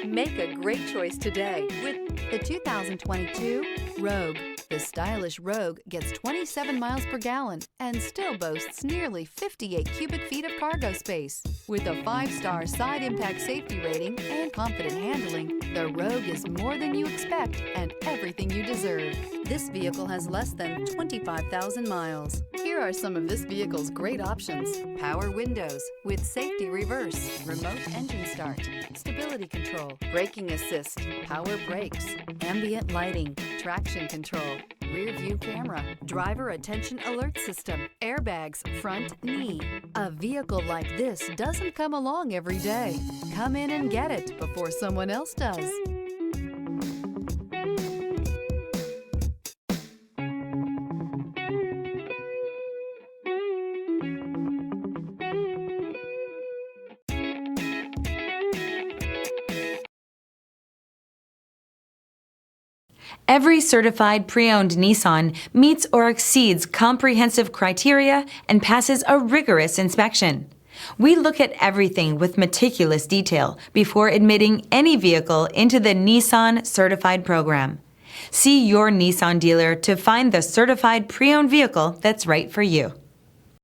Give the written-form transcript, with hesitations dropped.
Make a great choice today with the 2022 Rogue. The stylish Rogue gets 27 miles per gallon and still boasts nearly 58 cubic feet of cargo space. With a 5-star side impact safety rating and confident handling, the Rogue is more than you expect and everything you deserve. This vehicle has less than 25,000 miles. Here are some of this vehicle's great options: power windows with safety reverse, remote engine start, stability control, braking assist, power brakes, ambient lighting, traction control, rear view camera, driver attention alert system, airbags, front knee. A vehicle like this doesn't come along every day. Come in and get it before someone else does. Every certified pre-owned Nissan meets or exceeds comprehensive criteria and passes a rigorous inspection. We look at everything with meticulous detail before admitting any vehicle into the Nissan Certified program. See your Nissan dealer to find the certified pre-owned vehicle that's right for you.